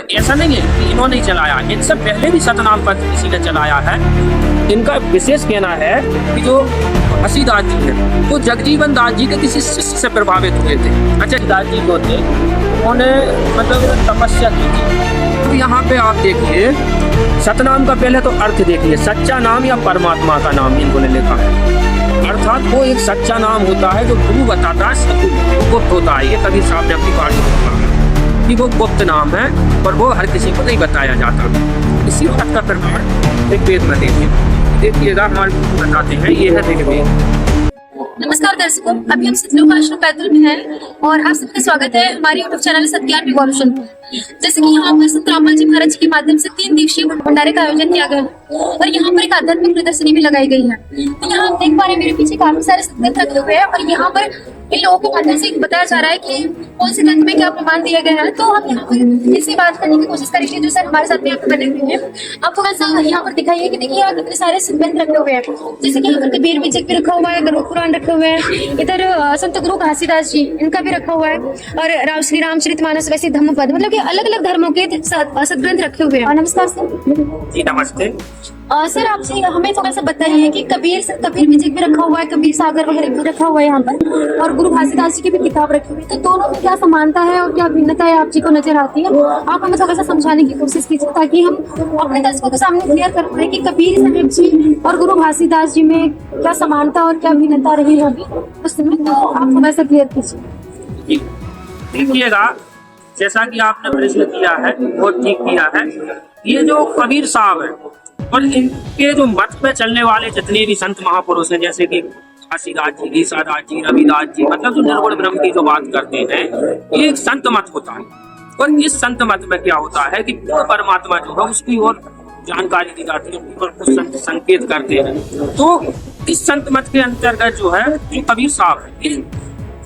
ऐसा नहीं है कि इन्होंने ही चलाया, इनसे पहले भी सतनाम पंथ किसी ने चलाया है। इनका विशेष कहना है कि जो घासीदास जी है वो जगजीवन दास जी के किसी शिष्य से प्रभावित हुए थे। अच्छा, दास जी जो थे उन्होंने मतलब तपस्या की थी। तो यहाँ पे आप देखिए सतनाम का पहले तो अर्थ देखिए, सच्चा नाम या परमात्मा का नाम इन्होंने लिखा है। अर्थात वो एक सच्चा नाम होता है जो गुरु बताता है, सतगुरु गुप्त होता है। ये कबीर साहब ने अपनी बात में लिखा है कि वो गुप्त नाम है और वो हर किसी को नहीं बताया जाता। इसी बात का प्रमाण एक वेद में देखिएगा, हमारे बताते हैं, ये है ऋग्वेद। नमस्कार दर्शकों, अभी हम सतलोक आश्रम पैदल में हैं और आप सबका स्वागत है हमारे यूट्यूब चैनल सत्यान रिवॉल्यूशन। जैसे कि यहाँ पर संत रामपाल जी महाराज के माध्यम से 3 दिवसीय भंडारे का आयोजन किया गया और यहाँ पर एक आध्यात्मिक प्रदर्शनी भी लगाई गई है। तो यहाँ आप देख पा रहे हैं मेरे पीछे काफी सारे संत रखे हुए हैं और यहाँ पर इन लोगों के माध्यम से बताया जा रहा है कि कौन से ग्रंथ में क्या प्रमाण दिए गए हैं। तो हम यहाँ पर इसी बात करने की कोशिश करेंगे जो सर हमारे साथ में यहाँ पे बने हुए हैं। आप थोड़ा सा यहाँ पर दिखाइए कि देखिए यहाँ कितने सारे ग्रंथ रखे हुए हैं, जैसे कि यहाँ पर कबीर विजय भी रखा हुआ है, गरुड़ पुराण रखे हुए हैं, इधर संत गुरु घासीदास जी इनका भी रखा हुआ है और श्री रामचरितमानस वैसे धम्मपद, मतलब कि अलग अलग धर्मों के सदग्रंथ रखे हुए हैं। नमस्कार सर। जी नमस्ते। सर आपसे हमें थोड़ा सा बताइए कि कबीर विजय भी रखा हुआ है, कबीर सागर वगैरह भी रखा हुआ है यहाँ पर और गुरु घासीदास जी की भी किताब रखी हुई है, तो दोनों में क्या समानता है और क्या भिन्नता है आप जी को नजर आती है? आप हमें थोड़ा सा समझाने की कोशिश कीजिए ताकि हम अपने दर्शकों के सामने क्लियर कर पाए कि कबीर साहिब जी और गुरु घासीदास जी में क्या समानता और क्या भिन्नता रही होगी उस समय, तो आप थोड़ा सा क्लियर कीजिए। देखिएगा, जैसा कि आपने प्रश्न किया है वो ठीक किया है। ये जो कबीर साहब है और इनके जो मत पे चलने वाले जितने भी संत महापुरुष हैं, जैसे कि घासीदास जी, गीसादास जी, रविदास जी, मतलब जो निर्गुण ब्रह्म की जो बात करते हैं, ये एक संत मत होता है। और इस संत मत में क्या होता है कि पूर्ण परमात्मा जो है उसकी और जानकारी दी जाती है और कुछ संत संकेत करते हैं। तो इस संत मत के अंतर्गत जो है जो कबीर साहब है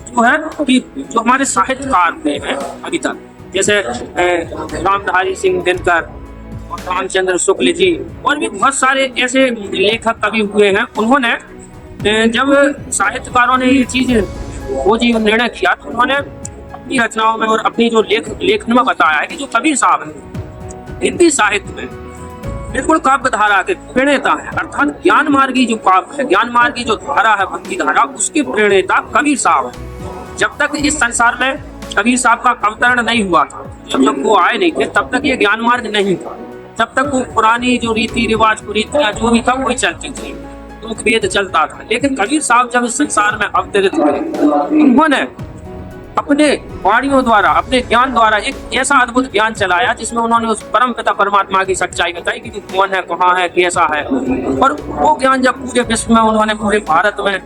जो है कि जो हमारे साहित्यकार में है अभी तक, जैसे रामधारी सिंह दिनकर, रामचंद्र शुक्ल जी और भी बहुत सारे ऐसे लेखक कवि हुए हैं। उन्होंने जब साहित्यकारों ने ये चीज खोजी और निर्णय किया तो उन्होंने अपनी रचनाओं में और अपनी जो लेखन में बताया है कि जो कबीर साहब है हिंदी साहित्य में बिल्कुल काव्य धारा के प्रणेता है। अर्थात ज्ञान मार्गी जो काव्य है, ज्ञान मार्गी जो धारा है, भक्ति धारा, उसके प्रणेता कबीर साहब है। जब तक इस संसार में कबीर साहब का अवतरण नहीं हुआ था, जब तक वो आए नहीं थे, तब तक ये ज्ञान मार्ग नहीं था। तब तक वो पुरानी जो रीति रिवाज कुरीतियां जो भी था वही चलती थी, तो वेद चलता था। लेकिन कबीर साहब जब इस संसार में अवतरित हुए, उन्होंने अपने वाणियों द्वारा, अपने ज्ञान द्वारा एक ऐसा अद्भुत ज्ञान चलाया जिसमें उन्होंने उस परम पिता परमात्मा की सच्चाई बताई कि कौन है, कहाँ है, कैसा है। और वो ज्ञान जब पूरे विश्व में उन्होंने, पूरे भारत में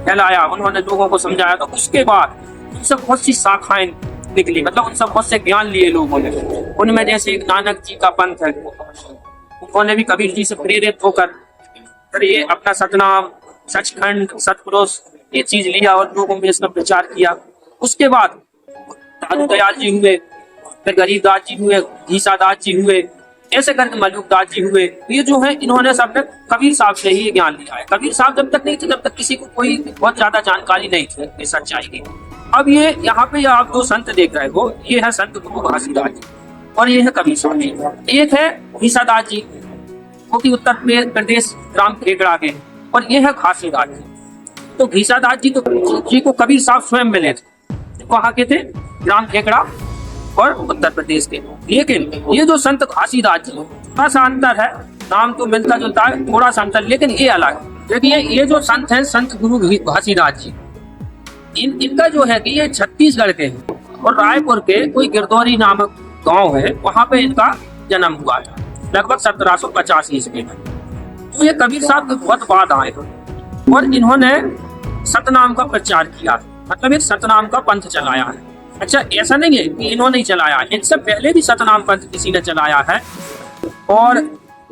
फैलाया, उन्होंने लोगों को समझाया, तो उसके बाद उनसे बहुत सी शाखाएं निकली, मतलब उन सब बहुत से ज्ञान लिए लोगों ने। उनमें जैसे एक नानक जी का पंथ है, उन्होंने भी कबीर जी से प्रेरित होकर फिर ये अपना सतनाम, सचखंड, सतपुरुष ये चीज लिया और लोगों में इसका प्रचार किया। उसके बाद दादू दयाल जी हुए, फिर गरीबदास जी हुए, गीसादास जी हुए, ऐसे करके मलुकदास जी हुए। ये जो है इन्होंने सबने कबीर साहब से ही ज्ञान लिया है। कबीर साहब जब तक नहीं थे तब तक किसी को कोई बहुत ज्यादा जानकारी नहीं थी इस सच्चाई की। अब ये यहाँ पे आप जो संत देख रहे हो, ये है संत गुरु घासीदास जी और ये है कबीर साहब जी। एक है गीसादास जी वो की उत्तर प्रदेश ग्राम खेगड़ा के, और ये है घासीदास जी। तो गीसादास जी तो जी को कबीर साहब स्वयं मिले थे, कहाँ के थे, ग्राम खेगड़ा और उत्तर प्रदेश के। लेकिन ये जो संत घासीदास जी, थोड़ा सा अंतर है, नाम तो मिलता जुलता है, थोड़ा सा अंतर, लेकिन ये अलग। देखिए ये जो संत हैं संत गुरु घासीदास जी, इनका जो है कि ये छत्तीसगढ़ के हैं और रायपुर के कोई गिरदौरी नामक गांव है, वहां पे इनका जन्म हुआ था लगभग 1750 ईस्वी में। तो ये कबीर साहब के बहुत बाद आए और इन्होंने सतनाम का प्रचार किया, मतलब एक सतनाम का पंथ चलाया है। अच्छा, ऐसा नहीं है कि इन्होंने ही चलाया, इनसे पहले भी सतनाम पंथ किसी ने चलाया है। और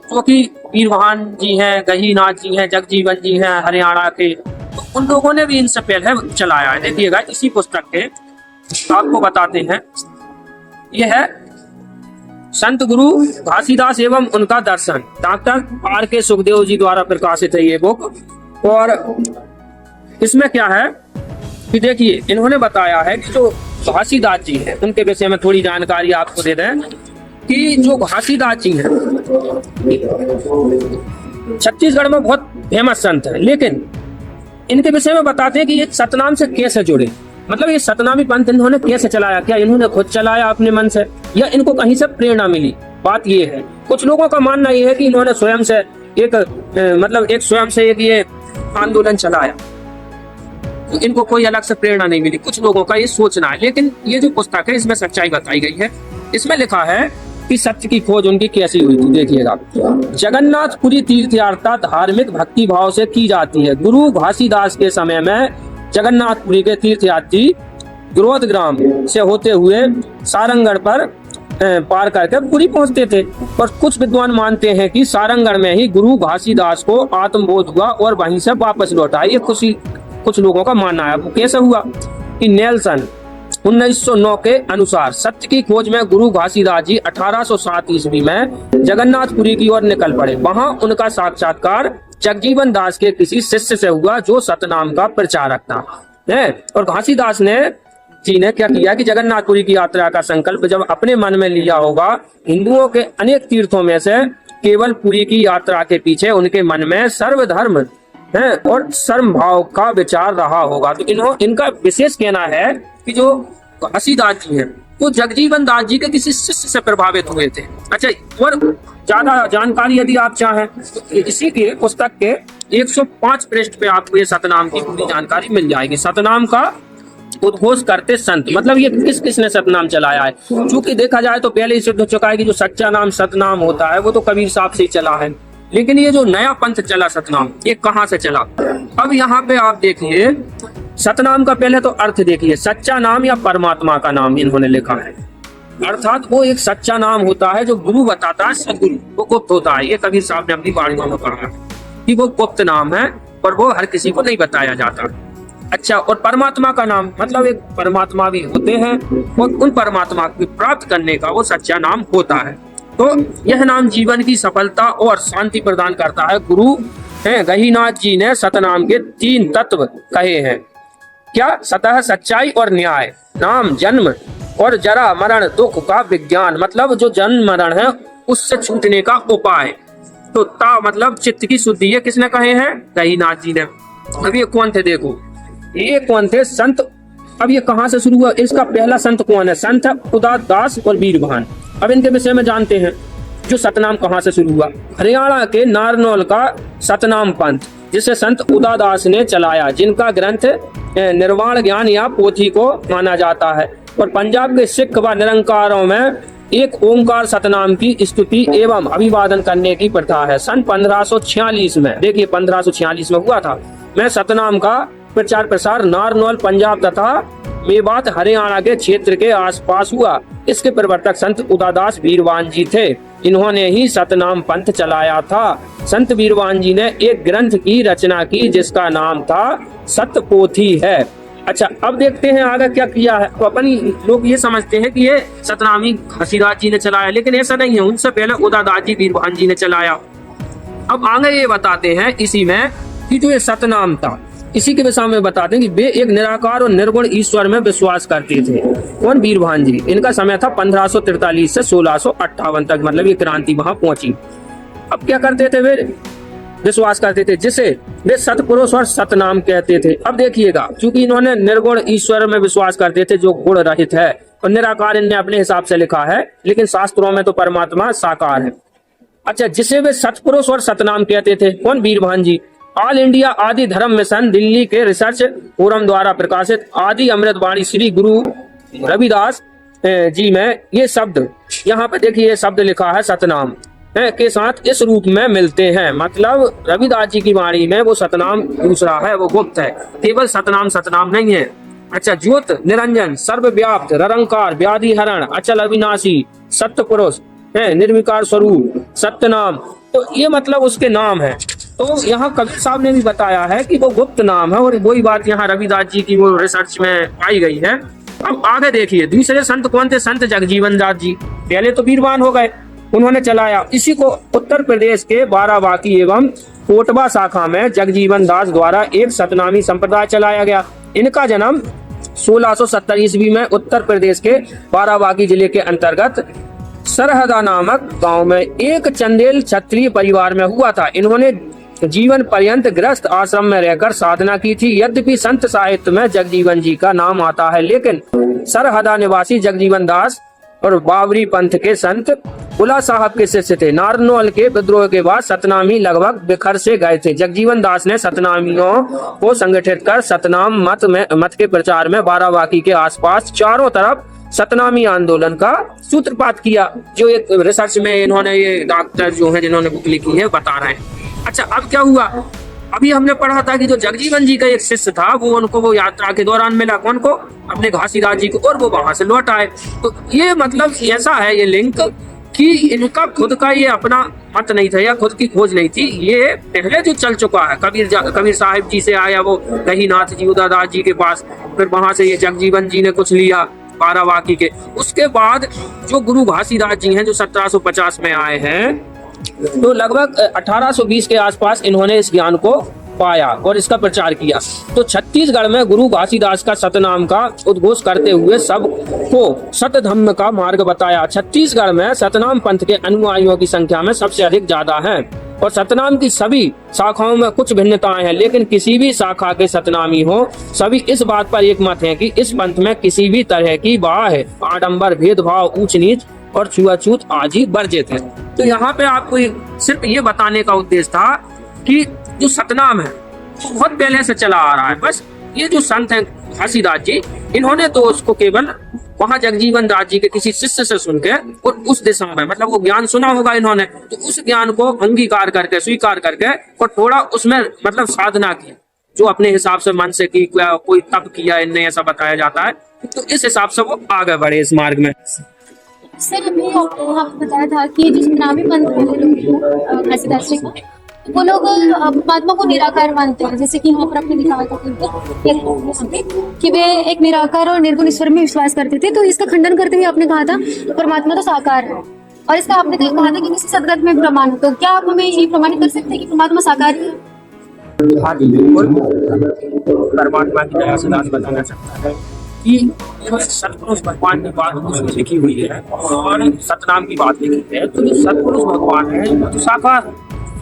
जो कि वीरवाहन जी हैं, गहीनाथ जी हैं, जगजीवन जी हैं हरियाणा के, तो उन लोगों ने भी इनसे पहले चलाया है। देखिएगा इसी पुस्तक के आपको बताते हैं, यह है संत गुरु घासीदास एवं उनका दर्शन, डॉक्टर आर.के. सुखदेव जी द्वारा प्रकाशित है ये बुक। और इसमें क्या है कि देखिए इन्होंने बताया है कि जो घासीदास जी है उनके विषय में थोड़ी जानकारी आपको दे दें। कि जो घासीदास जी हैं छत्तीसगढ़ में बहुत फेमस संत है, लेकिन इनके विषय में बताते हैं कि ये सतनाम से कैसे जुड़े, मतलब ये सतनामी पंथ इन्होंने कैसे चलाया, क्या इन्होंने खुद चलाया अपने मन से या इनको कहीं से प्रेरणा मिली। बात ये है, कुछ लोगों का मानना ये है कि इन्होंने स्वयं से एक स्वयं से एक ये आंदोलन चलाया, तो इनको कोई अलग से प्रेरणा नहीं मिली। कुछ लोगों का ये सोचना है, लेकिन ये जो पुस्तक है इसमें सच्चाई बताई गई है। इसमें लिखा है कि सत्य की खोज उनकी कैसी हुई थी। देखिएगा, जगन्नाथपुरी तीर्थ यात्रा धार्मिक भक्ति भाव से की जाती है। गुरु घासीदास के समय में जगन्नाथपुरी के तीर्थयात्री ग्रोथग्राम से होते हुए सारंगढ़ पर पार करके पुरी पहुंचते थे, पर कुछ विद्वान मानते हैं कि सारंगढ़ में ही गुरु घासीदास को आत्मबोध हुआ और वहीं से वापस लौटा। ये कुछ लोगों का मानना है। वो कैसे हुआ कि नेल्सन 1909 के अनुसार सत्य की खोज में गुरु घासीदास जी 1807 ईस्वी में जगन्नाथपुरी की ओर निकल पड़े। वहां उनका साक्षात्कार जगजीवन दास के किसी शिष्य से हुआ जो सतनाम का प्रचारक था। और घासीदास जी ने क्या किया कि जगन्नाथपुरी की यात्रा का संकल्प जब अपने मन में लिया होगा, हिंदुओं के अनेक तीर्थों में से केवल पुरी की यात्रा के पीछे उनके मन में सर्वधर्म और सर्व भाव का विचार रहा होगा। तो इनका विशेष कहना है कि जो घासीदास जी हैं वो जगजीवन दास जी के किसी शिष्य से प्रभावित हुए थे। अच्छा, और ज्यादा जानकारी यदि आप चाहें तो इसी के पुस्तक के 105 पृष्ठ पे आपको ये सतनाम की पूरी जानकारी मिल जाएगी। सतनाम का उद्घोष करते संत, मतलब ये किसने सतनाम चलाया है। क्योंकि देखा जाए तो पहले ही सिद्ध हो चुका है कि जो सच्चा नाम सतनाम होता है वो तो कबीर साहब से ही चला है, लेकिन ये जो नया पंथ चला सतनाम, ये कहाँ से चला। अब यहाँ पे आप देखिए, सतनाम का पहले तो अर्थ देखिए, सच्चा नाम या परमात्मा का नाम इन्होंने लिखा है। अर्थात वो एक सच्चा नाम होता है जो गुरु बताता है, सदगुरु, वो गुप्त होता है। ये कबीर साहब ने अपनी वाणियों में कहा कि वो गुप्त नाम है और वो हर किसी को नहीं बताया जाता। अच्छा, और परमात्मा का नाम, मतलब एक परमात्मा भी होते हैं और उन परमात्मा को प्राप्त करने का वो सच्चा नाम होता है। तो यह नाम जीवन की सफलता और शांति प्रदान करता है। गुरु गहीनाथ जी ने सतनाम के 3 तत्व कहे हैं। क्या? सतह, सच्चाई और न्याय। नाम, जन्म और जरा मरण दुख का विज्ञान, मतलब जो जन्म मरण है उससे छूटने का उपाय। तो ता मतलब चित्त की शुद्धि, ये किसने कहे हैं? गहीनाथ जी ने। अब ये कौन थे? देखो, ये कौन थे? संत। अब ये कहाँ से शुरू हुआ? इसका पहला संत कौन है? संत उदास और वीरभान। अब इनके विषय में जानते हैं। जो सतनाम कहाँ से शुरू हुआ? हरियाणा के नारनौल का सतनाम पंथ, जिसे संत उदादास ने चलाया, जिनका ग्रंथ निर्वाण ज्ञान या पोथी को माना जाता है। और पंजाब के सिख व निरंकारों में एक ओंकार सतनाम की स्तुति एवं अभिवादन करने की प्रथा है। सन 1546 में, देखिए 1546 में हुआ था, मैं सतनाम का प्रचार प्रसार नारनौल पंजाब तथा मेवात हरियाणा के क्षेत्र के आसपास हुआ। इसके प्रवर्तक संत उदादास वीरवान जी थे। इन्होंने ही सतनाम पंथ चलाया था। संत वीरवान जी ने एक ग्रंथ की रचना की जिसका नाम था सतपोथी है। अच्छा, अब देखते हैं आगे क्या किया है। तो अपन लोग ये समझते हैं कि ये सतनामी घासीदास जी ने चलाया, लेकिन ऐसा नहीं है। उनसे पहले उदादास जी वीरवान जी ने चलाया। अब आगे ये बताते हैं इसी में कि जो ये सतनाम था, इसी के विषय में बताते हैं कि वे एक निराकार और निर्गुण ईश्वर में विश्वास करते थे। कौन? वीरभान जी। इनका समय था 1543 से 1658 तक, मतलब ये क्रांति वहां पहुंची। अब क्या करते थे? वे विश्वास करते थे जिसे वे सतपुरुष और सतनाम कहते थे। अब देखिएगा, क्योंकि इन्होंने निर्गुण ईश्वर में विश्वास करते थे जो गुण रहित है, और निराकार इन्हें अपने हिसाब से लिखा है, लेकिन शास्त्रों में तो परमात्मा साकार है। अच्छा, जिसे वे सतपुरुष और सतनाम कहते थे। कौन? वीरभान जी। ऑल इंडिया आदि धर्म मिशन दिल्ली के रिसर्च फोरम द्वारा प्रकाशित आदि अमृतवाणी श्री गुरु रविदास जी में ये शब्द, यहाँ पे देखिए ये शब्द लिखा है सतनाम के साथ इस रूप में मिलते हैं। मतलब रविदास जी की वाणी में वो सतनाम दूसरा है, वो गुप्त है, केवल सतनाम नहीं है। अच्छा, ज्योत निरंजन, सर्वव्याप्त, निरंकार, व्याधि हरण, अचल अविनाशी, सत्य पुरुष, निर्विकार स्वरूप, सत्यनाम, तो ये मतलब उसके नाम है। तो यहाँ कबीर साहब ने भी बताया है कि वो गुप्त नाम है, और वही बात यहाँ रविदास जी की वो रिसर्च में पाई गई है। अब आगे देखिए, दूसरे संत कौन थे? संत जगजीवन दास जी। पहले तो वीरवान हो गए, उन्होंने चलाया। इसी को उत्तर प्रदेश के बाराबांकी एवं कोटवा शाखा में जगजीवन दास द्वारा एक सतनामी संप्रदाय चलाया गया। इनका जन्म 1670 ईस्वी में उत्तर प्रदेश के बाराबांकी जिले के अंतर्गत सरहदा नामक गांव में एक चंदेल क्षत्रिय परिवार में हुआ था। इन्होंने जीवन पर्यंत गृहस्थ आश्रम में रहकर साधना की थी। यद्यपि संत साहित्य में जगजीवन जी का नाम आता है, लेकिन सरहदा निवासी जगजीवन दास और बावरी पंथ के संत उला साहब के शिष्य थे। नारनौल के विद्रोह के बाद सतनामी लगभग बिखर से गए थे। जगजीवन दास ने सतनामियों को संगठित कर सतनाम मत के प्रचार में बाराबांकी के आसपास चारों तरफ सतनामी आंदोलन का सूत्रपात किया। जो एक रिसर्च में इन्होंने, ये डॉक्टर जो है जिन्होंने बुक लिखी है, बता रहे हैं। अच्छा, अब क्या हुआ? अभी हमने पढ़ा था कि जो जगजीवन जी का एक शिष्य था वो यात्रा के दौरान मिला कौन को? अपने घासीदास जी को, और वो वहां से लौट आए। तो ये मतलब ऐसा है ये लिंक कि इनका खुद का ये अपना मत नहीं था या खुद की खोज नहीं थी, ये पहले जो चल चुका है। कबीर साहिब जी से आया वो कहीनाथ जी, उदादास जी के पास, फिर वहां से ये जगजीवन जी ने कुछ लिया बाराबांकी के। उसके बाद जो गुरु घासीदास जी हैं जो 1750 में आए हैं, तो लगभग 1820 के आसपास इन्होंने इस ज्ञान को पाया और इसका प्रचार किया। तो छत्तीसगढ़ में गुरु घासीदास का सतनाम का उद्घोष करते हुए सबको सतधम्म का मार्ग बताया। छत्तीसगढ़ में सतनाम पंथ के अनुयायियों की संख्या में सबसे अधिक ज्यादा है और सतनाम की सभी शाखाओं में कुछ भिन्नताएं हैं, लेकिन किसी भी शाखा के सतनामी हो सभी इस बात पर एकमत हैं कि इस पंथ में किसी भी तरह की बाह, आडंबर, भेदभाव, ऊंच नीच और छुआछूत आदि वर्जित है। तो यहाँ पे आपको सिर्फ ये बताने का उद्देश्य था कि जो सतनाम है बहुत पहले से चला आ रहा है। बस ये जो संत हैं घासीदास जी, इन्होंने तो उसको केवल वहां जगजीवन दास जी के किसी शिष्य से सुन के और उस दिशा में, मतलब वो ज्ञान सुना होगा इन्होंने, तो उस ज्ञान को अंगीकार करके, स्वीकार करके और थोड़ा उसमें मतलब साधना की, जो अपने हिसाब से मन से की, कोई तप किया, इनने ऐसा बताया जाता है। तो इस हिसाब से वो आगे बढ़े इस मार्ग में। सर, हमें आपको बताया था कि जो सतनामी पंथ है घासीदास जी का, वो लोग परमात्मा को निराकार मानते हैं, जैसे कि यहाँ पर आपने दिखाया था कि वे एक निराकार और निर्गुण ईश्वर में विश्वास करते थे। तो इसका खंडन करते हुए आपने कहा था परमात्मा तो साकार है, और इसका आपने कहा था कि किसी सदग्रंथ में प्रमाण। तो क्या आप हमें ये प्रमाणित कर सकते हैं कि परमात्मा साकार है? हाँ जी, बिल्कुल। परमात्मा की तरह से दास बताना चाहता है कि सतपुरुष भगवान की बात उसमें लिखी हुई है और सतनाम की बात लिखी है। तो जो सतपुरुष भगवान है वो तो साकार।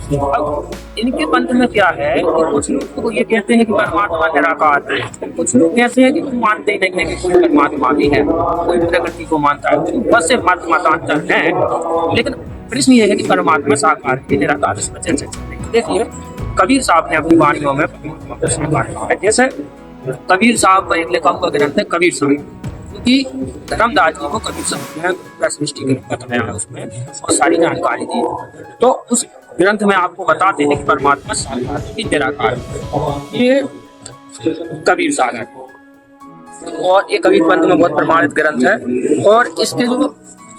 अब इनके पंथ में क्या है कि कुछ लोग तो ये कहते हैं कि परमात्मा निराकार है, कुछ लोग कहते हैं कि तुम मानते ही नहीं है कि कोई परमात्मा भी है, कोई प्रकृति को मानता है। तो बस से मतांतर है, लेकिन प्रश्न ये है कि परमात्मा साकार है निराकार। इस वजह से देखिए कबीर साहब ने अपनी वाणियों में प्रश्न काटा है। जैसे कबीर साहब का एक लिखा हुआ ग्रंथ है कबीर साहिब, क्योंकि धर्मदास जी को कबीर साहब ने सृष्टि के बताया है, उसमें और सारी जानकारी दी। तो उस ग्रंथ में आपको बताते हैं कि परमात्मा साकार की निराकार है। ये कबीर सागर और ये कबीर पंथ में बहुत प्रमाणित ग्रंथ है। और इसके जो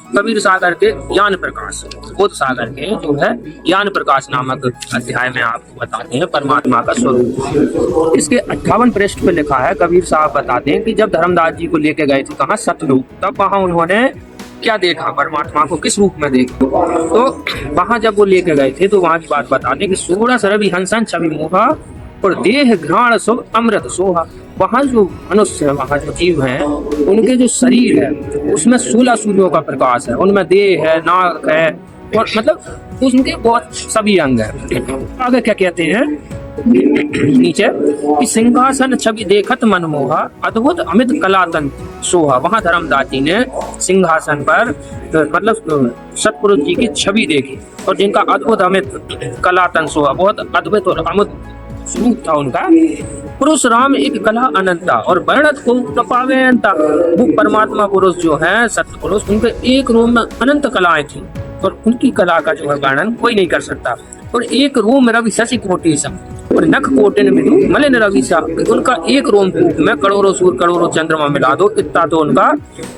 कबीर सागर के ज्ञान प्रकाश, बोध सागर के जो है ज्ञान प्रकाश नामक अध्याय में आपको बताते हैं परमात्मा का स्वरूप। इसके 58 पृष्ठ पे लिखा है, कबीर साहब बताते हैं कि जब धर्मदास जी को लेके गए थे कहाँ सतलोक, तब वहां उन्होंने क्या देखा, परमात्मा को किस रूप में देखा। तो वहां जब वो लेके गए थे तो वहां की बात बताते कि 16 सरबी हंसन छवि मोहा और देह घ्राण शुभ अमृत सोहा। वहाँ जो मनुष्य है, वहाँ जो जीव हैं, उनके जो शरीर है उसमें 16 सूर्यों का प्रकाश है, उनमें देह है, नाक है और मतलब उनके बहुत सभी अंग है। आगे क्या कहते हैं नीचे कि सिंहासन छवि देखत मनमोहा अद्भुत अमित कलातन सोहा। वहां धर्मदास जी ने सिंहासन पर मतलब सतपुरुष जी की छवि देखी और जिनका अद्भुत अमित कलातन सोहा, बहुत अद्भुत और अमित स्वरूप था उनका। पुरुष राम एक कला अनंता और वर्णत को तपावे अंता। वो परमात्मा पुरुष जो है सतपुरुष, उनके एक रूप में अनंत कलाएं थी और उनकी कला का जो है वर्णन कोई नहीं कर सकता। और एक रोम रवि शशि कोटि सम और नख कोटिन में मलिन रवि सा। उनका एक रोम में करोड़ों सूर्य करोड़ों चंद्रमा मिला दो, इतना तो उनका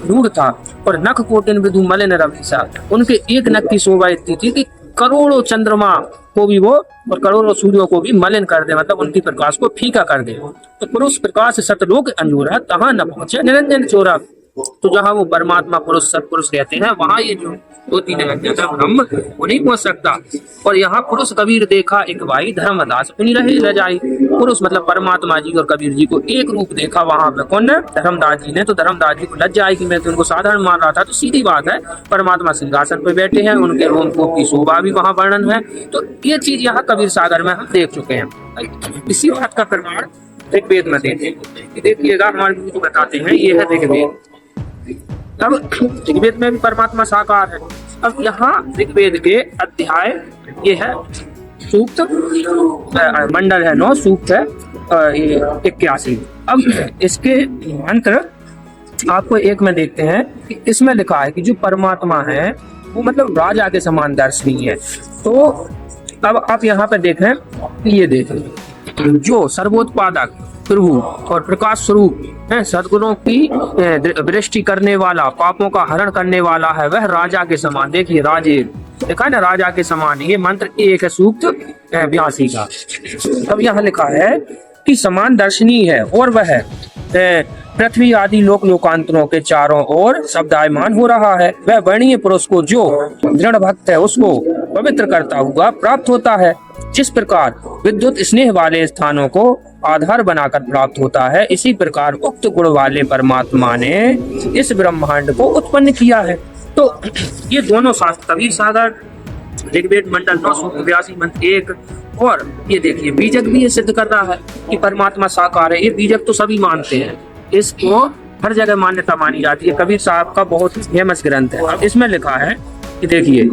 रूढ़ था। और नख कोटिन विदु मलिन रवि सा, उनके एक नख की शोभा इतनी थी कि करोड़ों चंद्रमा को भी वो और करोड़ों सूर्यों को भी मलिन कर दे, मतलब उनकी प्रकाश को फीका कर दे। तो पुरुष प्रकाश सतलोक अंजूरा तहाँ न पहुंचे निरंजन चोरा। तो जहाँ वो परमात्मा पुरुष सत्पुरुष रहते हैं वहाँ ये जो दो तीन ब्रह्म वो नहीं पहुंच सकता। और यहाँ पुरुष कबीर देखा एक भाई धर्मदास उन्हीं रहे रह जाए। पुरुष मतलब परमात्मा जी और कबीर जी को एक रूप देखा वहां पे कौन है, धर्मदास जी ने। तो धर्मदास जी को लज्जा आई कि मैं तो उनको साधारण मान रहा था। तो सीधी बात है, परमात्मा सिंहासन पे बैठे हैं, उनके रोमकोप की शोभा भी वहां वर्णन है। तो ये चीज यहाँ कबीर सागर में हम देख चुके हैं। इसी बात का प्रमाण ऋग्वेद में देते हैं। देखिएगा हमारे गुरु बताते हैं, ये है ऋग्वेद। अब ऋग्वेद में भी परमात्मा साकार है। अब यहाँ ऋग्वेद के अध्याय ये है सूक्त मंडल है 9, सूक्त है 81। अब इसके मंत्र आपको एक में देखते हैं कि इसमें लिखा है कि जो परमात्मा है वो मतलब राजा के समान दर्शनीय है। तो अब आप यहाँ पे देखें, ये देखें जो सर्वोत्पादक प्रभु और प्रकाश स्वरूप है, सद्गुणों की दृष्टि करने वाला, पापों का हरण करने वाला है, वह राजा के समान। देखिए राजे देखा है ना, राजा के समान। ये मंत्र एक है सूक्त 82 का। अब यहाँ लिखा है कि समान दर्शनीय है और वह पृथ्वी आदि लोक लोकांतरों के चारों ओर शब्दायमान हो रहा है। वह वर्णीय पुरुष को जो दृढ़ भक्त है उसको पवित्र करता हुआ प्राप्त होता है। जिस प्रकार विद्युत स्नेह वाले स्थानों को आधार बनाकर प्राप्त होता है, इसी प्रकार उक्त गुण वाले परमात्मा ने इस ब्रह्मांड को उत्पन्न किया है। तो ये दोनों शास्त्र कबीर सागर ऋग्वेद मंडल 9 सूक्त 82 मंत्र 1 और ये देखिए बीजक भी ये सिद्ध कर रहा है कि परमात्मा साकार है। ये बीजक तो सभी मानते हैं, इसको हर जगह मान्यता मानी जाती है। कबीर साहब का बहुत ही फेमस ग्रंथ है। अब इसमें लिखा है कि देखिए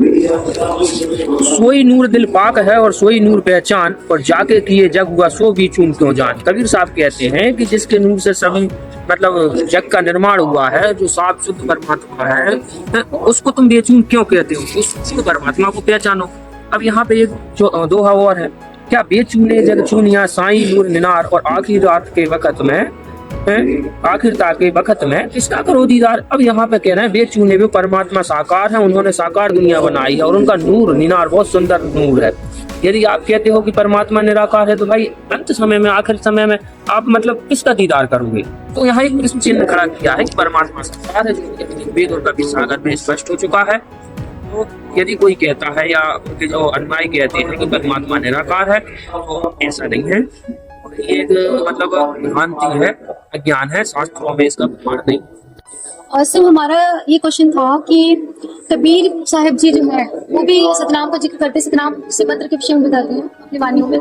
सोई नूर दिल पाक है और सोई नूर पहचान, और जाके किए जग हुआ सो भी चून क्यों जान। कबीर साहब कहते हैं कि जिसके नूर से सभी मतलब जग का निर्माण हुआ है, जो साफ शुद्ध परमात्मा है, उसको तुम बेचून क्यों कहते हो, उस परमात्मा को पहचानो। अब यहाँ पे एक दोहा और है, क्या बेचूने जग चूनिया साई नूर निनार, और आखिर रात के वक्त में आखिरता के वक्त में किसका करो दीदार। अब यहाँ पे कह रहे हैं बेचूने भी परमात्मा साकार है, उन्होंने साकार दुनिया बनाई है और उनका नूर निनार बहुत सुंदर नूर है। यदि आप कहते हो कि परमात्मा निराकार है तो भाई अंत समय में आखिर समय में आप मतलब किसका दीदार करोगे। तो यहाँ एक प्रश्न चिन्ह खड़ा किया है कि परमात्मा साकार है, जो वेद और कबीर सागर में स्पष्ट हो चुका है। तो यदि कोई कहता है या उनके जो अनुयायी कहते हैं कि परमात्मा निराकार है, तो ऐसा नहीं है। एक मतलब भ्रांति है, अज्ञान है, शास्त्रों में इसका प्रमाण नहीं। और सर हमारा ये क्वेश्चन था कि कबीर साहब जी जो है वो भी सतनाम का जिक्र करते हैं, सतनाम से मंत्र के विषय में बताते हैं अपनी वाणियों में।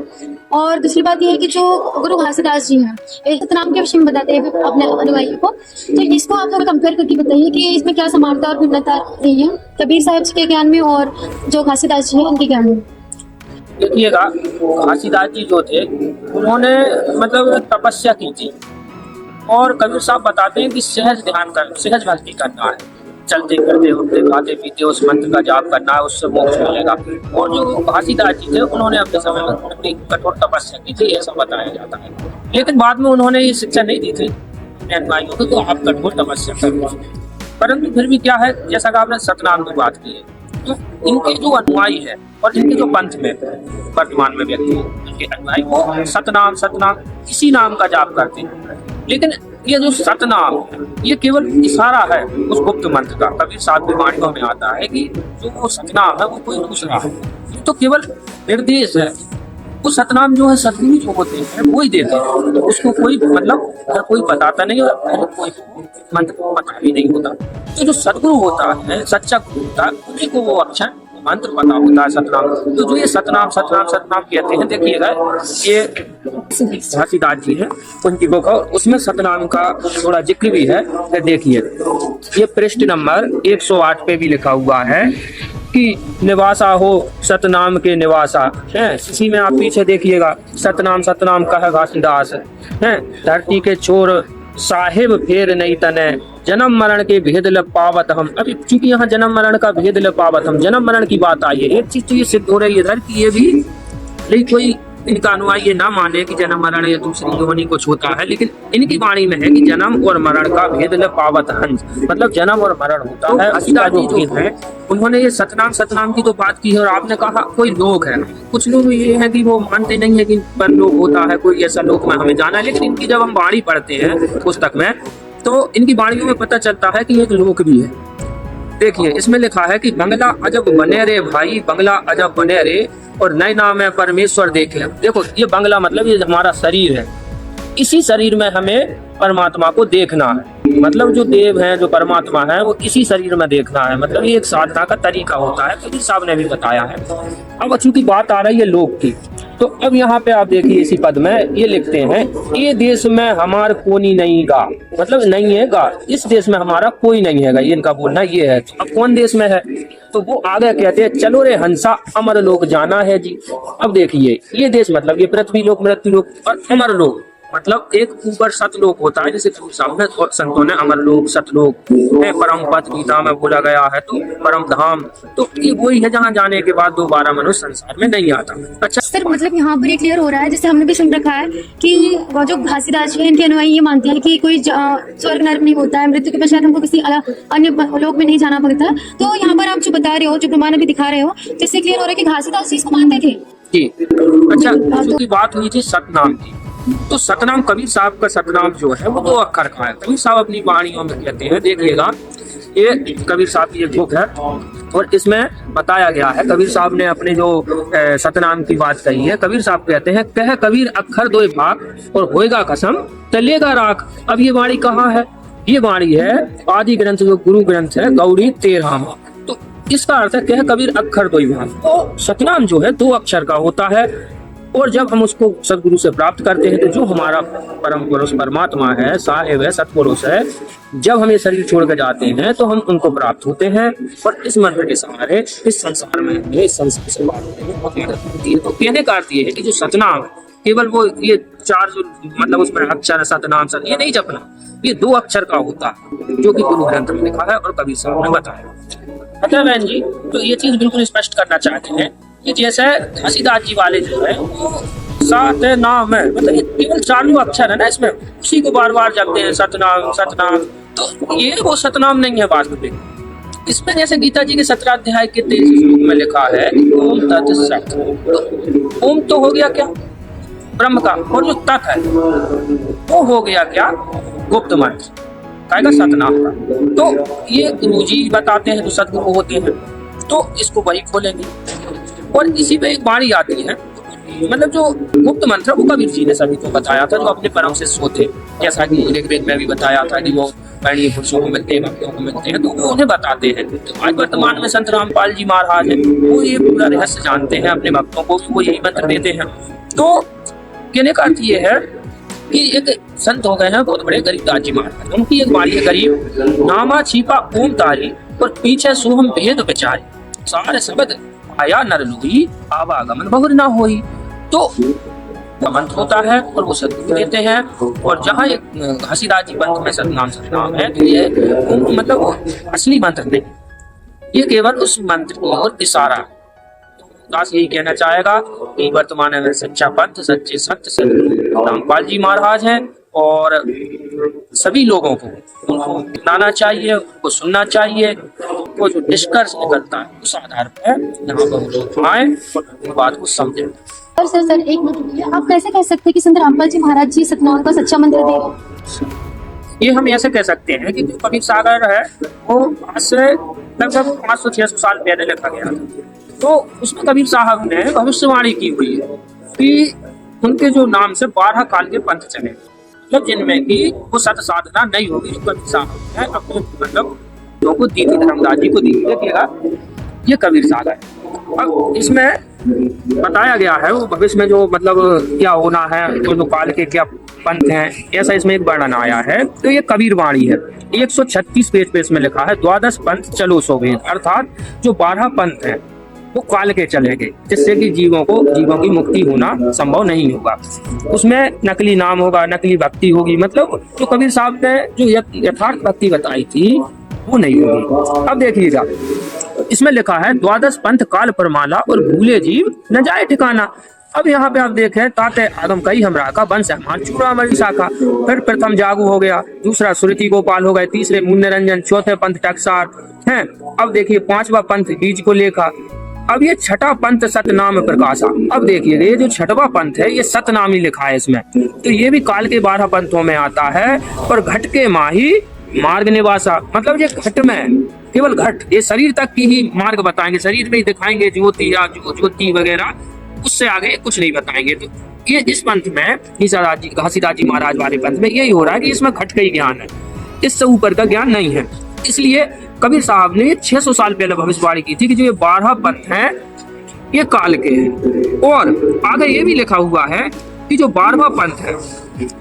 और दूसरी बात ये है कि जो गुरु घासीदास जी हैं सतनाम के विषय में बताते हैं अपने अनुयायियों को। तो इसको आप थोड़ा कंपेयर करके बताइए कि इसमें क्या समानता और भिन्नता रही है कबीर साहब जी के ज्ञान में और जो घासीदास जी हैं उनके ज्ञान में। देखिएगा घासीदास जी जो थे उन्होंने मतलब तपस्या की थी, और कबीर साहब बताते हैं कि सहज ध्यान कर, सहज भक्ति करना है, चलते फिरते उठते खाते पीते उस मंत्र का जाप करना है, उससे मोक्ष मिलेगा। और जो घासीदास जी थे उन्होंने अपने समय में अपनी कठोर तपस्या की थी, ऐसा बताया जाता है। लेकिन बाद में उन्होंने ये शिक्षा नहीं दी थी अनुयायियों को, तो आप कठोर तपस्या करो। परंतु फिर भी क्या है, जैसा कि आपने सतनाम की बात की है, तो इनके जो अनुयायी है और इनके जो पंथ में वर्तमान में व्यक्ति इनके अनुयायी वो सतनाम सतनाम इसी नाम का जाप करते हैं। लेकिन ये जो सतनाम ये केवल इशारा है उस गुप्त मंत्र का। कबीर साहब की वाणियों में आता है कि जो वो सतनाम है वो कोई दूसरा है, तो केवल निर्देश है। वो सतनाम जो है सदगुरु जो होते हैं वो ही देते हैं, तो उसको कोई मतलब हर कोई बताता नहीं और हर कोई मंत्र को पता भी नहीं होता। तो जो सदगुरु होता है, सच्चा गुरु होता है, उन्हीं को वो अक्षर मंत्र पता होता है सतनाम। तो जो ये सतनाम सतनाम सतनाम कहते हैं, देखिएगा ये घासीदास जी है उनकी बुक है, उसमें सतनाम का थोड़ा जिक्र भी है। देखिए ये पृष्ठ नंबर 108 पे भी लिखा हुआ है कि निवासा हो सतनाम के निवासा है। इसी में आप पीछे देखिएगा सतनाम सतनाम कह घासीदास है, धरती के छोर साहिब फेर नहीं तने, जन्म मरण के भेद ल पावत हम। अभी चूंकि यहाँ जन्म मरण का भेद ल पावत हम, जन्म मरण की बात आई है, एक चीज तो ये सिद्ध हो रही है इधर की ये भी नहीं कोई इनका अनुयायी ये ना माने कि जन्म मरण या दूसरी योनि कुछ होता है, लेकिन इनकी वाणी में है कि जन्म और मरण का भेद ल पावत हंस, मतलब जन्म और मरण होता है। घासीदास जी जो है उन्होंने ये सतनाम सतनाम की तो बात की है, और आपने कहा कोई लोग है, कुछ लोग ये है कि वो मानते नहीं है कि परलोक होता है, कोई ऐसा लोक में हमें जाना है। लेकिन इनकी जब हम वाणी पढ़ते हैं पुस्तक में तो इनकी वाणियों में पता चलता है कि एक लोक भी है। देखिए इसमें लिखा है कि बंगला अजब बने रे भाई, बंगला अजब बने रे, और नए नाम है परमेश्वर देखे। देखो ये बंगला मतलब ये हमारा शरीर है, इसी शरीर में हमें परमात्मा को देखना है। मतलब जो देव है, जो परमात्मा है, वो इसी शरीर में देखना है। मतलब ये एक साधना का तरीका होता है, कबीर साहब ने भी बताया है। अब चूंकि बात आ रही है लोक की, तो अब यहाँ पे आप देखिए इसी पद में ये लिखते हैं, ये देश में हमार कोई नहीं गा, मतलब नहीं है गा, इस देश में हमारा कोई नहीं है गा, ये इनका बोलना ये है। अब कौन देश में है, तो वो आगे कहते हैं चलो रे हंसा अमर लोक जाना है जी। अब देखिए ये देश मतलब ये पृथ्वी लोक, मृत्यु लोक और अमर लोक, मतलब एक ऊपर सतलोक होता है, जैसे सामने संतों ने अमर लोक, सतलोक में परम पद गीता में बोला गया है, तो परम धाम, तो ये वही है जहाँ जाने के बाद दोबारा मनुष्य संसार में नहीं आता। अच्छा सर मतलब यहाँ पर ये क्लियर हो रहा है, जैसे हमने भी सुन रखा है कि वो जो घासीदास है इनके अनुयायी ये मानते हैं कि कोई स्वर्ग नरक नहीं होता है, मृत्यु के पश्चात हमको किसी अन्य लोक में नहीं जाना पड़ता। तो यहाँ पर आप जो बता रहे हो, जो प्रमाण अभी दिखा रहे हो, जिससे क्लियर हो रहा है कि घासीदास जी इसको मानते थे जी। अच्छा चूंकि बात हुई थी सतनाम की, तो सतनाम कबीर साहब का सतनाम जो है वो 2 अक्षर का है। कबीर साहब अपनी वाणियों में कहते हैं, देखिएगा ये कबीर साहब की एक बुक है और इसमें बताया गया है, कबीर साहब ने अपने जो सतनाम की बात कही है। कबीर साहब कहते हैं, कह कबीर अक्षर 2 भाग और होएगा कसम तलेगा राख। अब ये वाणी कहाँ है, ये वाणी है आदि ग्रंथ जो गुरु ग्रंथ है गौड़ी 13। तो इसका अर्थ है कह कबीर अक्षर 2 भाग। तो सतनाम जो है 2 अक्षर का होता है, और जब हम उसको सदगुरु से प्राप्त करते हैं तो जो हमारा परम पुरुष परमात्मा है, साहेब है, सतपुरुष है, जब हम ये शरीर छोड़ के जाते हैं तो हम उनको प्राप्त होते हैं और इस मंत्र के सहारे इस संसार में इस संसार से होती है। तो कहने का अर्थ ये है कि जो सतनाम केवल वो ये 4 जो मतलब उसमें अक्षर सतनाम सत ये नहीं जपना, ये 2 अक्षर का होता है जो कि गुरु ग्रंथ में लिखा है और कबीर साहब ने बताया। अच्छा बहन जी, तो ये चीज बिल्कुल स्पष्ट करना चाहते हैं कि जैसे घासीदास जी वाले जो है वो सात नाम है, मतलब ये केवल 4 अक्षर है ना, इसमें उसी को बार बार जपते हैं सतनाम सतनाम। तो ये वो सतनाम नहीं है वास्तविक। इसमें जैसे गीता जी के 17 अध्याय के 23 श्लोक में लिखा है ओम तत्सत, तो ओम तो हो गया क्या ब्रह्म का, और जो तत् है वो हो गया क्या गुप्त मंत्र का सतनाम का। तो ये गुरु जी बताते हैं, जो सदगुरु होते हैं, तो इसको वही खोलेंगे। और इसी पे एक वाणी आती है, मतलब जो गुप्त मंत्र वो कबीर जी ने सभी को बताया था, जो अपने परम शिष्य थे। जैसा कि ऋग्वेद में भी बताया था कि वो वर्णीय पुरुषों को मिलते हैं, भक्तों को मिलते हैं, तो वो उन्हें बताते हैं। तो आज वर्तमान में संत रामपाल जी महाराज है, वो ये पूरा रहस्य जानते हैं, अपने भक्तों को वो यही मंत्र देते हैं। तो कहने का अर्थ ये है कि एक संत हो गए हैं बहुत बड़े गरीबदास जी महाराज, उनकी एक वाणी है गरीब नामा छिपा ओम तारी और पीछे सोहम भेद विचारी, सारे शब्द आया नर लुई आवागमन बहुर ना होई। तो मंत्र होता है और वो सदगुरु देते हैं। और जहाँ एक घासीदास जी पंथ में सतनाम सतनाम है, तो ये मतलब असली मंत्र नहीं, ये केवल उस मंत्र की ओर इशारा। दास यही कहना चाहेगा कि वर्तमान में सच्चा पंथ सच्चे संत सदगुरु रामपाल जी महाराज हैं और सभी लोगों को उनको अपनाना चाहिए, उनको सुनना चाहिए। वो जो निष्कर्ष निकलता है उस आधार पर यहाँ पर लोग आए और बात को समझें। और सर एक मिनट, आप कैसे कह सकते हैं कि संत रामपाल जी महाराज जी सतनाम का सच्चा मंत्र दे? ये हम ऐसे कह सकते हैं कि जो कबीर सागर है वो आज से लगभग 500-600 साल पहले लिखा गया था। तो उसमें कबीर साहब ने भविष्यवाणी की हुई है कि उनके जो नाम से 12 काल के पंथ चले, मतलब जिनमें कि वो सत साधना नहीं होगी, जो कबीर साहब ने अपने मतलब लोगों को दी थी, धर्मदास जी को दी। देखिएगा ये कबीर सागर है। अब इसमें बताया गया है वो भविष्य में जो मतलब क्या होना है, तो जो काल के क्या पंथ हैं, ऐसा इसमें एक वर्णन आया है। तो ये कबीर वाणी है, 136 पेज पे इसमें लिखा है 12 पंथ चलो सो भेद, अर्थात जो 12 पंथ हैं वो काल के चलेंगे, जिससे कि जीवों की मुक्ति होना संभव नहीं होगा। उसमें नकली नाम होगा, नकली भक्ति होगी, मतलब जो कबीर साहब ने जो यथार्थ भक्ति बताई थी वो नहीं होगी। अब देखिएगा इसमें लिखा है 12 पंथ काल परमाला और भूले जीव न जाए ठिकाना। अब यहाँ पे आप देखें ताते आदम कई हमरा का वंश हमार चूड़ामणि शाखा, फिर प्रथम जागू हो गया, दूसरा सुरति गोपाल हो गए, तीसरे मुन्ने रंजन, चौथे पंथ टकसार हैं। अब देखिए 5वां पंथ बीज को लेखा, अब ये छठा पंथ सतनाम प्रकाशा। अब देखिए ये जो छठवा पंथ है ये सतनामी लिखा है इसमें, तो ये भी काल के 12 पंथों में आता है। और घट के माही मार्ग निवासा, मतलब ये घट में केवल घट, ये शरीर तक की ही मार्ग बताएंगे, शरीर में ही दिखाएंगे ज्योति या ज्योति वगैरह, उससे आगे कुछ नहीं बताएंगे। तो ये इस पंथ में घासीदास जी महाराज वाले पंथ में यही हो रहा है कि इसमें घट का ही ज्ञान है, इससे ऊपर का ज्ञान नहीं है। इसलिए कबीर साहब ने 600 साल पहले भविष्यवाणी की थी कि जो ये 12 पंथ हैं ये काल के हैं। और आगे ये भी लिखा हुआ है कि जो 12वां पंथ है,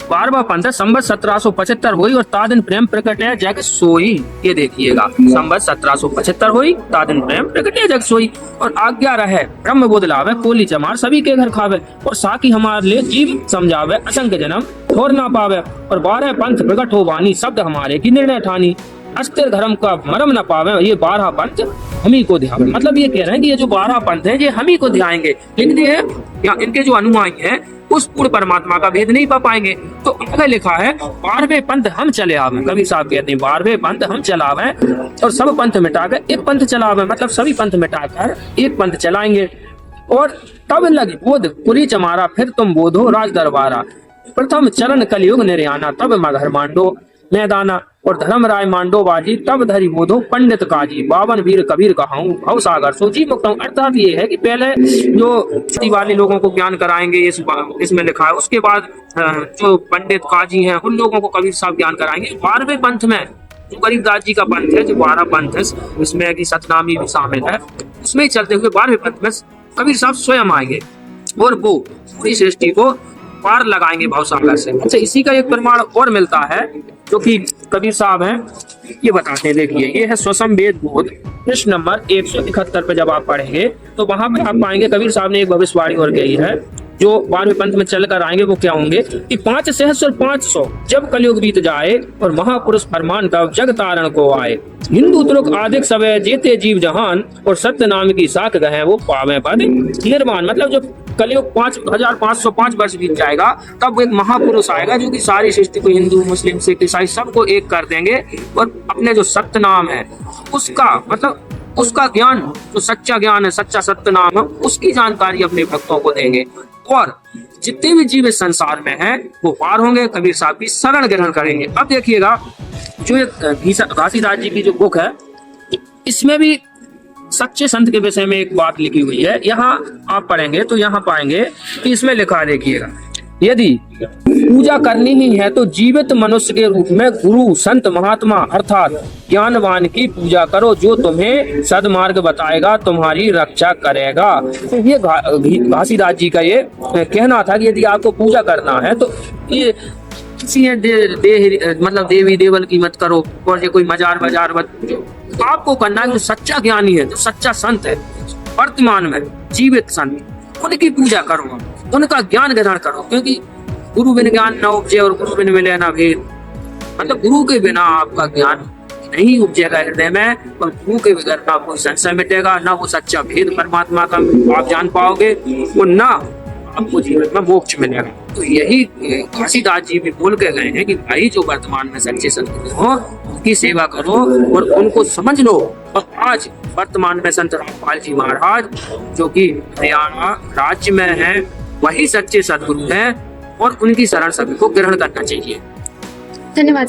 12वां पंथ है संवत 1775 हुई और तादिन प्रेम प्रकट है जग सोई। ये देखिएगा संवत 1775 हुई, तादिन प्रेम प्रकट है जग सोई। और आज्ञा रहे ब्रह्म बोध लावे, कोली चमार सभी के घर खावे। और साकी हमारे लिए जीव समझावे, असंख्य जन्म और ना पावे। और 12 पंथ प्रकट हो वाणी, शब्द हमारे की निर्णय ठानी। अस्थिर धर्म का मरम न पावे, ये 12 पंथ हम ही को ध्यान। मतलब ये कह रहे हैं कि ये जो 12 पंथ हैं ये हम ही को ध्याएंगे, लेकिन ये या इनके जो अनुयायी हैं उस पूर्ण परमात्मा का भेद नहीं पा पाएंगे। तो आगे लिखा है 12वें पंथ हम चले आवे। कबीर साहब कहते हैं 12वें पंथ हम चलावे और सब पंथ मिटाकर एक पंथ चलावे, मतलब सभी पंथ मिटाकर एक पंथ चलाएंगे। और तब लगी बोध पुरी चमारा, फिर तुम बोधो राज दरबारा। प्रथम चरण कलयुग निर्याना, तब मगहर मांडो मैदाना। और धर्म राय मांडो बाजी, तब धरी बोधो पंडित काजी। 52 वीर कबीर कहाऊं भव सागर सोची मुक्त हूं। अर्थात ये है कि पहले जो वाले लोगों को ज्ञान कराएंगे, इसमें लिखा है, उसके बाद जो पंडित काजी हैं उन लोगों को कबीर साहब ज्ञान कराएंगे। 12वें पंथ में जो गरीबदास जी का पंथ है, जो 12 पंथ है उसमें की सतनामी भी शामिल है, उसमें चलते हुए 12वें पंथ में कबीर साहब स्वयं आएंगे और वो पूरी सृष्टि को पार लगाएंगे भवसागर से। अच्छा, इसी का एक प्रमाण और मिलता है जो कि कबीर साहब हैं, ये बताते हैं। देखिए ये है स्वसम वेद बोध, पृष्ठ नंबर 171 पे जब आप पढ़ेंगे तो वहां पे आप पाएंगे कबीर साहब ने एक भविष्यवाणी और कही है। जो 12वें पंथ में चलकर आएंगे वो क्या होंगे कि 5 सहस्र 500 जब कलयुग बीत जाए और महापुरुष फरमान तब जग तारण को आए। हिंदू तुर्क आदिक सवै जेते जीव जहान, और सत्य नाम की साख गए वो पावे पद निर्माण। मतलब जब कलयुग 5505 वर्ष बीत जाएगा तब एक महापुरुष आएगा जो कि सारी सृष्टि को, हिंदू मुस्लिम सिख ईसाई सबको एक कर देंगे और अपने जो सत्य नाम है उसका, मतलब उसका ज्ञान, जो सच्चा ज्ञान है, सच्चा सत्य नाम है, उसकी जानकारी अपने भक्तों को देंगे। और जितने भी जीव इस संसार में हैं वो पार होंगे, कबीर साहब की शरण ग्रहण करेंगे। अब देखिएगा जो एक घासीदास जी की जो बुक है इसमें भी सच्चे संत के विषय में एक बात लिखी हुई है। यहाँ आप पढ़ेंगे तो यहाँ पाएंगे कि इसमें लिखा, देखिएगा, यदि पूजा करनी ही है तो जीवित मनुष्य के रूप में गुरु संत महात्मा अर्थात ज्ञानवान की पूजा करो, जो तुम्हें सदमार्ग बताएगा, तुम्हारी रक्षा करेगा। तो ये घासीदास जी का ये कहना था कि यदि आपको पूजा करना है तो ये किसी मतलब देवी देवल की मत करो और ये कोई मजार बाजार मत, तो आपको करना है जो सच्चा ज्ञानी है, जो सच्चा संत है वर्तमान में जीवित संत, उनकी पूजा करो, उनका ज्ञान ग्रहण करो। क्योंकि गुरु बिन ज्ञान न उपजे और गुरु बिन मिले न भेद। मतलब गुरु के बिना आपका ज्ञान नहीं उपजेगा हृदय में, और गुरु के बगैर ना कोई संशय मिटेगा, ना वो सच्चा भेद परमात्मा का आप जान पाओगे, और ना आपको जीवन में मोक्ष मिलेगा। तो यही घासीदास जी भी बोल के गए हैं कि भाई जो वर्तमान में सच्चे संत हो उनकी सेवा करो और उनको समझ लो। और आज वर्तमान में संत रामपाल जी महाराज जो कि हरियाणा राज्य में है, वही सच्चे सदगुरु हैं और उनकी शरण सभी को ग्रहण करना चाहिए। धन्यवाद।